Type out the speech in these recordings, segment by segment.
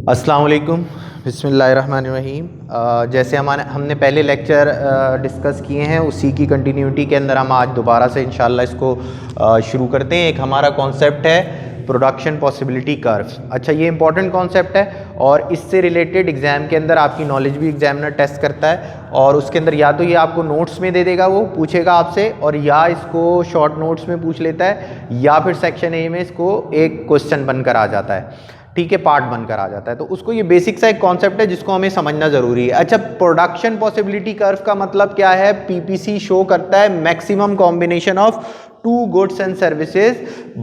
अस्सलाम वालेकुम, बिस्मिल्लाहिर्रहमानिर्रहीम। जैसे हमने पहले लेक्चर डिस्कस किए हैं, उसी की कंटिन्यूटी के अंदर हम आज दोबारा से इंशाल्लाह इसको शुरू करते हैं। एक हमारा कॉन्सेप्ट है प्रोडक्शन पॉसिबिलिटी कर्व। अच्छा, ये इंपॉर्टेंट कॉन्सेप्ट है और इससे रिलेटेड एग्ज़ाम के अंदर आपकी नॉलेज भी एग्जामिनर टेस्ट करता है और उसके अंदर या तो ये आपको नोट्स में दे देगा, वो पूछेगा आपसे, और या इसको शॉर्ट नोट्स में पूछ लेता है, या फिर सेक्शन ए में इसको एक क्वेश्चन बनकर आ जाता है, ठीक है, पार्ट बनकर आ जाता है। तो उसको ये बेसिक सा एक कॉन्सेप्ट है जिसको हमें समझना जरूरी है। अच्छा, प्रोडक्शन पॉसिबिलिटी कर्व का मतलब क्या है? पीपीसी शो करता है maximum combination of two goods and services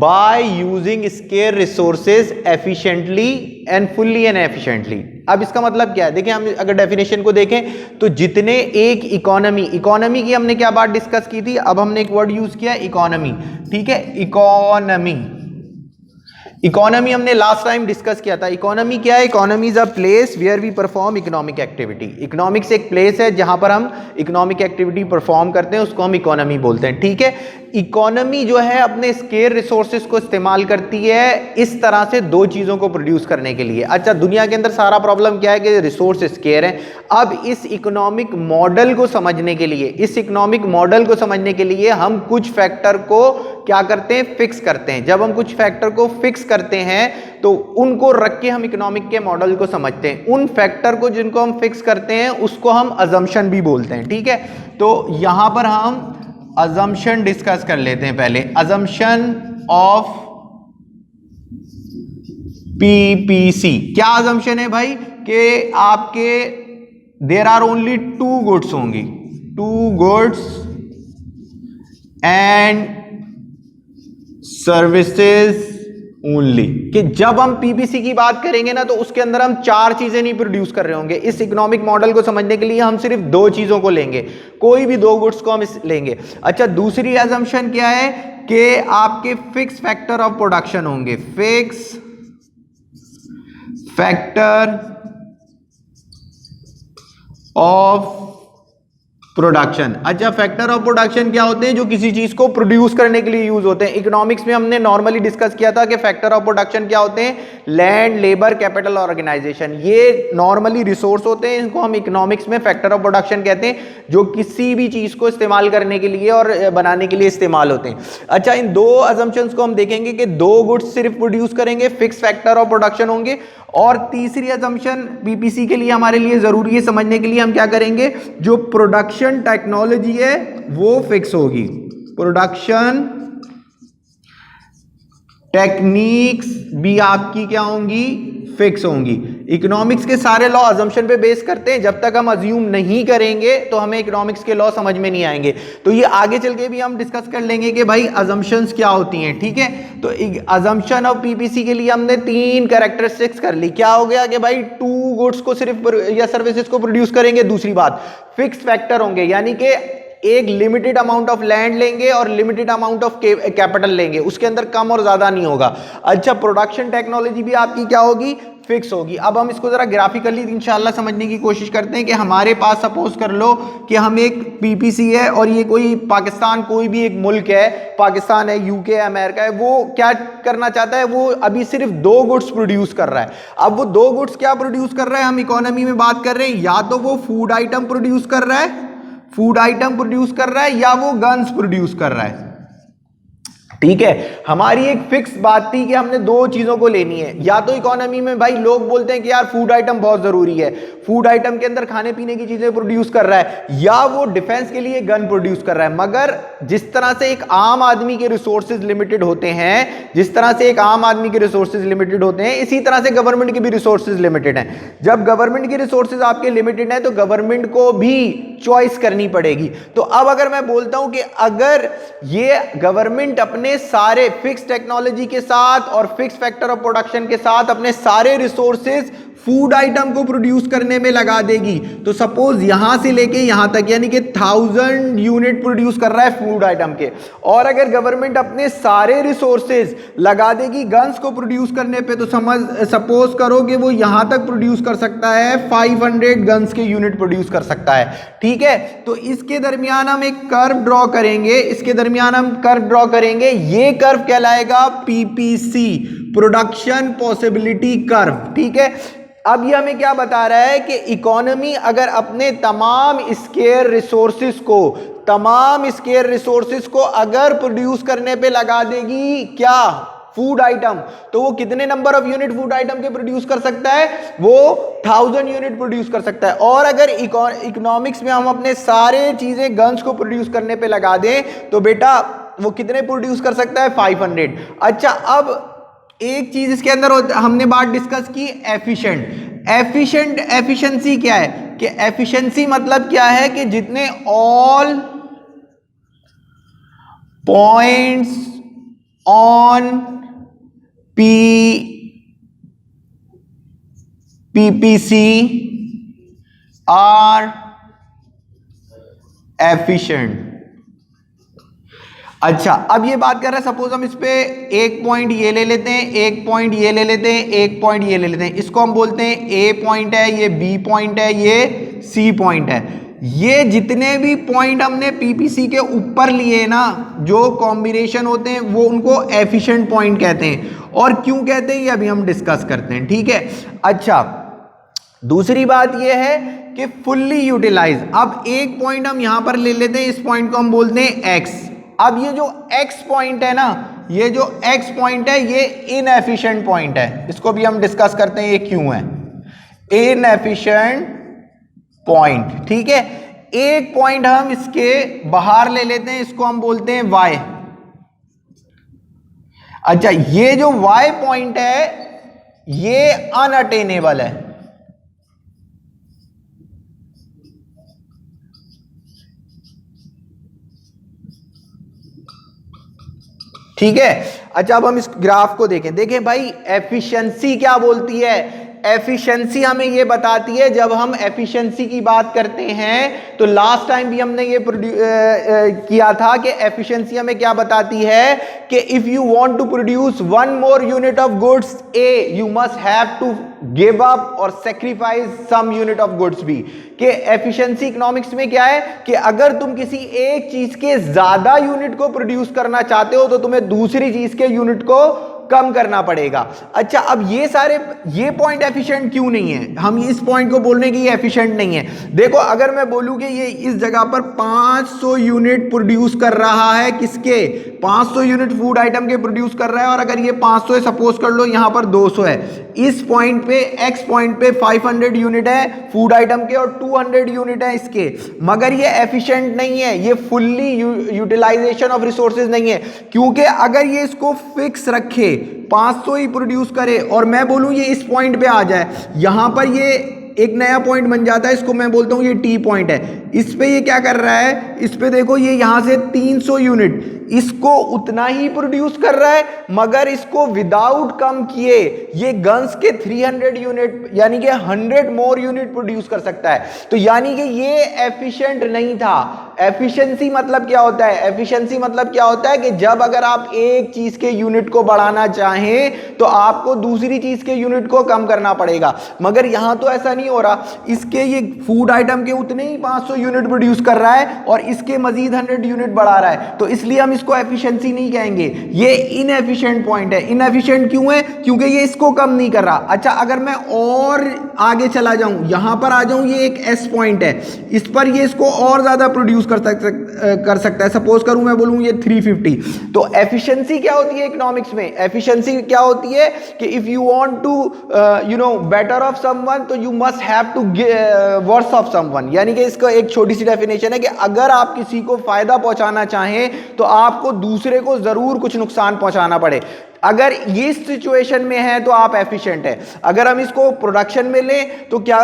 by using scarce resources efficiently and fully and efficiently. अब इसका मतलब क्या है? देखिए, हम अगर डेफिनेशन को देखें तो जितने एक इकोनॉमी की हमने क्या बात डिस्कस की थी, अब हमने एक वर्ड यूज किया इकोनॉमी, ठीक है, इकोनॉमी हमने लास्ट टाइम डिस्कस किया था। इकोनॉमी क्या है? Economy is a place where we perform economic activity. Economics एक प्लेस है जहां पर हम इकोनॉमिक एक्टिविटी परफॉर्म करते हैं, उसको हम इकोनॉमी बोलते हैं, ठीक है। इकोनॉमी जो है अपने स्केयर रिसोर्सेज को इस्तेमाल करती है इस तरह से दो चीजों को प्रोड्यूस करने के लिए। अच्छा, दुनिया के अंदर सारा प्रॉब्लम क्या है कि रिसोर्स स्केयर है। अब इस इकोनॉमिक मॉडल को समझने के लिए हम कुछ फैक्टर को क्या करते हैं? फिक्स करते हैं। जब हम कुछ फैक्टर को फिक्स करते हैं तो उनको रख के हम इकोनॉमिक के मॉडल को समझते हैं। उन फैक्टर को जिनको हम फिक्स करते हैं उसको हम अजम्पशन भी बोलते हैं, ठीक है। तो यहां पर हम अजम्पशन डिस्कस कर लेते हैं। पहले अजम्पशन ऑफ पीपीसी। क्या अजम्पशन है भाई? कि आपके there are only two goods होंगी, two goods and services only. कि जब हम पीपीसी की बात करेंगे ना तो उसके अंदर हम चार चीजें नहीं प्रोड्यूस कर रहे होंगे। इस इकोनॉमिक मॉडल को समझने के लिए हम सिर्फ दो चीजों को लेंगे, कोई भी दो गुड्स को हम लेंगे। अच्छा, दूसरी असम्पशन क्या है? कि आपके फिक्स फैक्टर ऑफ प्रोडक्शन होंगे, फिक्स फैक्टर ऑफ प्रोडक्शन। अच्छा, फैक्टर ऑफ प्रोडक्शन क्या होते हैं? जो किसी चीज को प्रोड्यूस करने के लिए यूज होते हैं। इकोनॉमिक्स में हमने नॉर्मली डिस्कस किया था कि फैक्टर ऑफ प्रोडक्शन क्या होते हैं? Land, labour, capital, organisation. ये नॉर्मली रिसोर्स होते हैं, इनको हम इकोनॉमिक्स में फैक्टर ऑफ प्रोडक्शन कहते हैं, जो किसी भी चीज को इस्तेमाल करने के लिए और बनाने के लिए इस्तेमाल होते हैं। अच्छा, इन दो अजम्पशंस को हम देखेंगे कि दो गुड्स सिर्फ प्रोड्यूस करेंगे, फिक्स फैक्टर ऑफ प्रोडक्शन होंगे। और तीसरी अजम्पशन पीपीसी के लिए हमारे लिए जरूरी है समझने के लिए, हम क्या करेंगे? जो प्रोडक्शन टेक्नोलॉजी है वो फिक्स होगी, प्रोडक्शन टेक्निक्स भी आपकी क्या होंगी? फिक्स होंगी। इकोनॉमिक्स के सारे लॉ अजम्पशन पे बेस करते हैं। जब तक हम अज्यूम नहीं करेंगे तो हमें इकोनॉमिक्स के लॉ समझ में नहीं आएंगे। तो ये आगे चल के भी हम डिस्कस कर लेंगे कि भाई अजम्पशंस क्या होती हैं, ठीक है। तो अजम्पशन ऑफ पीपीसी के लिए हमने तीन कैरेक्टरिस्टिक्स कर ली। क्या हो गया कि भाई टू गुड्स को सिर्फ या सर्विसेज को प्रोड्यूस करेंगे। दूसरी बात, फिक्स फैक्टर होंगे, यानी कि एक लिमिटेड अमाउंट ऑफ लैंड लेंगे और लिमिटेड अमाउंट ऑफ कैपिटल लेंगे, उसके अंदर कम और ज्यादा नहीं होगा। अच्छा, प्रोडक्शन टेक्नोलॉजी भी आपकी क्या होगी? फिक्स होगी। अब हम इसको जरा ग्राफिकली इंशाल्लाह समझने की कोशिश करते हैं कि हमारे पास सपोज कर लो कि हम एक पीपीसी है और ये कोई पाकिस्तान, कोई भी एक मुल्क है, पाकिस्तान है, यूके है, अमेरिका है, वो क्या करना चाहता है? वो अभी सिर्फ दो गुड्स प्रोड्यूस कर रहा है। अब वो दो गुड्स क्या प्रोड्यूस कर रहा है? हम इकोनॉमी में बात कर रहे हैं, या तो वो फूड आइटम प्रोड्यूस कर रहा है, या वो गन्स प्रोड्यूस कर रहा है, ठीक है। हमारी एक फिक्स बात थी कि हमने दो चीजों को लेनी है। या तो इकोनॉमी में भाई लोग बोलते हैं कि यार फूड आइटम बहुत जरूरी है, फूड आइटम के अंदर खाने पीने की चीजें प्रोड्यूस कर रहा है, या वो डिफेंस के लिए गन प्रोड्यूस कर रहा है। मगर जिस तरह से एक आम आदमी के रिसोर्सेज लिमिटेड होते हैं, इसी तरह से गवर्नमेंट के भी रिसोर्सेज लिमिटेड हैं। जब गवर्नमेंट के रिसोर्सेज आपके लिमिटेड हैं तो गवर्नमेंट को भी चॉइस करनी पड़ेगी। तो अब अगर मैं बोलता हूं कि अगर ये गवर्नमेंट अपने सारे फिक्स टेक्नोलॉजी के साथ और फिक्स फैक्टर ऑफ प्रोडक्शन के साथ अपने सारे रिसोर्सेज फूड आइटम को प्रोड्यूस करने में लगा देगी, तो सपोज यहां से लेके यहां तक यानी कि 1000 यूनिट प्रोड्यूस कर रहा है फूड आइटम के, और अगर गवर्नमेंट अपने सारे रिसोर्सेज लगा देगी गन्स को प्रोड्यूस करने पे, तो सपोज करो कि वो यहां तक प्रोड्यूस कर सकता है 500 गन्स के यूनिट प्रोड्यूस कर सकता है, ठीक है। तो इसके दरमियान हम एक कर्व ड्रॉ करेंगे, ये कर्व कहलाएगा पीपीसी, प्रोडक्शन पॉसिबिलिटी कर्व। ठीक है, अब ये हमें क्या बता रहा है कि इकोनॉमी अगर अपने तमाम स्केयर रिसोर्सेज को अगर प्रोड्यूस करने पे लगा देगी क्या, फूड आइटम, तो वो कितने number of unit food item के प्रोड्यूस कर सकता है, वो 1000 यूनिट प्रोड्यूस कर सकता है। और अगर इकोनॉमिक्स में हम अपने सारे चीजें गन्स को प्रोड्यूस करने पे लगा दें तो बेटा वो कितने प्रोड्यूस कर सकता है, 500। अच्छा, अब एक चीज इसके अंदर हमने बात डिस्कस की, एफिशिएंसी क्या है, कि एफिशिएंसी मतलब क्या है कि जितने all points on PPC are efficient. अच्छा, अब ये बात कर रहे हैं, सपोज हम इस पे एक पॉइंट ये ले लेते हैं, एक पॉइंट ये ले लेते हैं, एक पॉइंट ये ले लेते हैं, इसको हम बोलते हैं ए पॉइंट है, ये बी पॉइंट है, ये सी पॉइंट है। ये जितने भी पॉइंट हमने पीपीसी के ऊपर लिए ना, जो कॉम्बिनेशन होते हैं वो उनको एफिशिएंट पॉइंट कहते हैं। और क्यों कहते हैं ये अभी हम डिस्कस करते हैं। ठीक है, अच्छा, दूसरी बात ये है कि फुल्ली यूटिलाइज। अब एक पॉइंट हम यहां पर ले लेते हैं, इस पॉइंट को हम बोलते हैं एक्स। अब ये जो x पॉइंट है ना, ये जो x पॉइंट है ये इनएफिशिएंट पॉइंट है, इसको भी हम डिस्कस करते हैं ये क्यों है, इनएफिशिएंट पॉइंट। ठीक है, एक पॉइंट हम इसके बाहर ले लेते हैं, इसको हम बोलते हैं y। अच्छा, ये जो y पॉइंट है ये अनअटेनेबल है। ठीक है, अच्छा, अब हम इस ग्राफ को देखें भाई, एफिशिएंसी क्या बोलती है, एफिशिएंसी हमें ये बताती है, जब हम एफिशिएंसी की बात करते हैं तो लास्ट टाइम भी हमने ये किया था कि एफिशिएंसी हमें क्या बताती है कि if you want to produce one more unit of goods A, you must have to give up और sacrifice some unit of goods B. कि एफिशिएंसी इकोनॉमिक्स में क्या है कि अगर तुम किसी एक चीज के ज्यादा यूनिट को प्रोड्यूस करना चाहते हो तो तुम्हें दूसरी चीज के यूनिट को कम करना पड़ेगा। अच्छा, अब ये पॉइंट एफिशिएंट क्यों नहीं है, हम इस पॉइंट को बोलने की ये एफिशिएंट नहीं है। देखो, अगर मैं बोलूं कि ये इस जगह पर 500 यूनिट प्रोड्यूस कर रहा है, किसके, 500 यूनिट फूड आइटम के प्रोड्यूस कर रहा है, और अगर ये 500 है, सपोज कर लो यहां पर 200 है, इस पॉइंट पे एक्स पॉइंट पे 500 यूनिट है फूड आइटम के और 200 यूनिट है इसके, मगर ये एफिशिएंट नहीं है, ये फुल्ली यूटिलाइजेशन ऑफ रिसोर्सेज नहीं है। क्योंकि अगर ये इसको फिक्स रखे 500 ही प्रोड्यूस करे और मैं बोलूं ये इस पॉइंट पे आ जाए, यहां पर ये एक नया पॉइंट बन जाता है, इसको मैं बोलता हूं ये टी पॉइंट है। इस पे ये क्या कर रहा है, इस पे देखो ये यहां से 300 यूनिट इसको उतना ही प्रोड्यूस कर रहा है, मगर इसको विदाउट कम किए ये गन्स के 300 यूनिट यानी कि 100 मोर यूनिट प्रोड्यूस कर सकता है। तो यानी कि ये एफिशिएंट नहीं था। एफिशिएंसी मतलब क्या होता है, एफिशिएंसी मतलब क्या होता है कि जब अगर आप एक चीज के यूनिट को बढ़ाना चाहें तो आपको दूसरी चीज के यूनिट को कम करना पड़ेगा, मगर यहां तो ऐसा नहीं हो रहा। इसके ये फूड आइटम के उतने ही 500 यूनिट प्रोड्यूस कर रहा है और इसके मजीद 100 यूनिट बढ़ा रहा है, तो इसलिए हम इसको एफिशिएंसी नहीं कहेंगे, ये इनएफिशिएंट पॉइंट है। इनएफिशिएंट क्यों है, क्योंकि ये इसको कम नहीं कर रहा। अच्छा, अगर मैं और आगे चला जाऊं, यहां पर आ जाऊं, ये एक एस पॉइंट है, इस पर ये इसको और ज्यादा प्रोड्यूस कर सकता है। सपोज करूं मैं बोलूं ये 350, तो एफिशिएंसी क्या होती है इकोनॉमिक्स में, एफिशिएंसी क्या होती है कि if you want to better off someone तो you must have to worse off someone. यानी कि इसका एक छोटी सी डेफिनेशन है कि अगर आप किसी को फायदा पहुंचाना चाहें तो आपको दूसरे को जरूर कुछ नुकसान पहुंचाना पड़े। अगर ये सिचुएशन में है तो आप एफिशिएंट है। अगर हम इसको प्रोडक्शन में लें तो क्या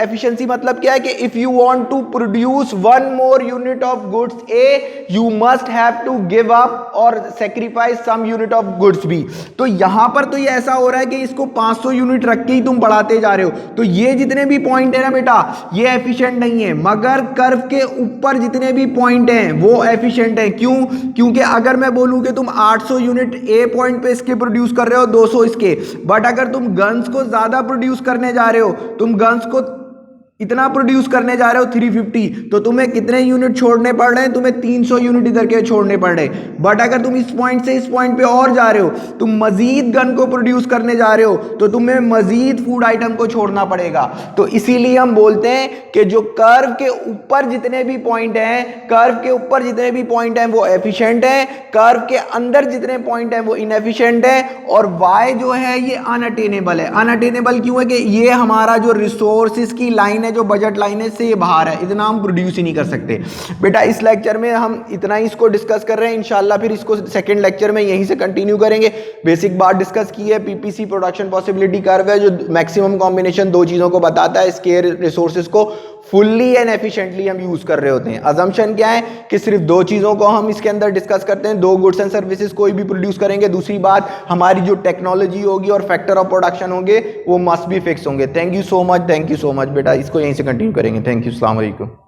एफिशिएंसी मतलब क्या है कि if you want to produce one more unit of goods A, you must have to give up और sacrifice some unit of goods B. तो यहां पर तो ये ऐसा हो रहा है कि इसको 500 यूनिट रख के ही तुम बढ़ाते जा रहे हो, तो ये जितने भी पॉइंट है ना बेटा, ये एफिशिएंट नहीं है, मगर कर्व के ऊपर जितने भी पॉइंट हैं वो एफिशिएंट है। क्यों, क्योंकि अगर मैं बोलूं कि तुम 800 यूनिट ए पॉइंट पे के प्रोड्यूस कर रहे हो, 200 इसके, बट अगर तुम गन्स को ज्यादा प्रोड्यूस करने जा रहे हो, तुम गन्स को इतना प्रोड्यूस करने जा रहे हो 350, तो तुम्हें कितने यूनिट छोड़ने पड़ रहे हैं? तुम्हें 300 यूनिट इधर के छोड़ने पड़ रहे हैं। बट अगर तुम इस पॉइंट से इस पॉइंट पे और जा रहे हो, तुम मजीद गन को प्रोड्यूस करने जा रहे हो, तो तुम्हें मजीद फूड आइटम को छोड़ना पड़ेगा। तो इसीलिए हम बोलते हैं कि जो कर्व के ऊपर जितने भी पॉइंट हैं, कर्व के ऊपर जितने भी पॉइंट हैं वो एफिशिएंट हैं, कर्व के अंदर जितने पॉइंट हैं वो इनएफिशिएंट है, और वाई जो है ये अनअटेनेबल है। अनअटेनेबल क्यों है? कि ये हमारा जो रिसोर्सेज की लाइन है, जो बजट लाइन है, से ये बाहर है, इतना हम प्रोड्यूस ही नहीं कर सकते। बेटा इस लेक्चर में हम इतना ही इसको डिस्कस कर रहे हैं, इंशाल्लाह फिर इसको सेकंड लेक्चर में यहीं से कंटिन्यू करेंगे। बेसिक बात डिस्कस की है, पीपीसी प्रोडक्शन पॉसिबिलिटी कर्व है, जो मैक्सिमम कॉम्बिनेशन दो चीज़ों को बताता है, स्केयर रिसोर्सेज को फुल्ली एंड एफिशिएंटली हम यूज कर रहे होते हैं। अजम्पशन क्या है कि सिर्फ दो चीज़ों को हम इसके अंदर डिस्कस करते हैं, दो गुड्स एंड सर्विसेज कोई भी प्रोड्यूस करेंगे। दूसरी बात, हमारी जो टेक्नोलॉजी होगी और फैक्टर ऑफ प्रोडक्शन होंगे वो मस्ट बी फिक्स होंगे। थैंक यू सो मच बेटा, इसको यहीं से कंटिन्यू करेंगे। थैंक यू, अस्सलाम वालेकुम।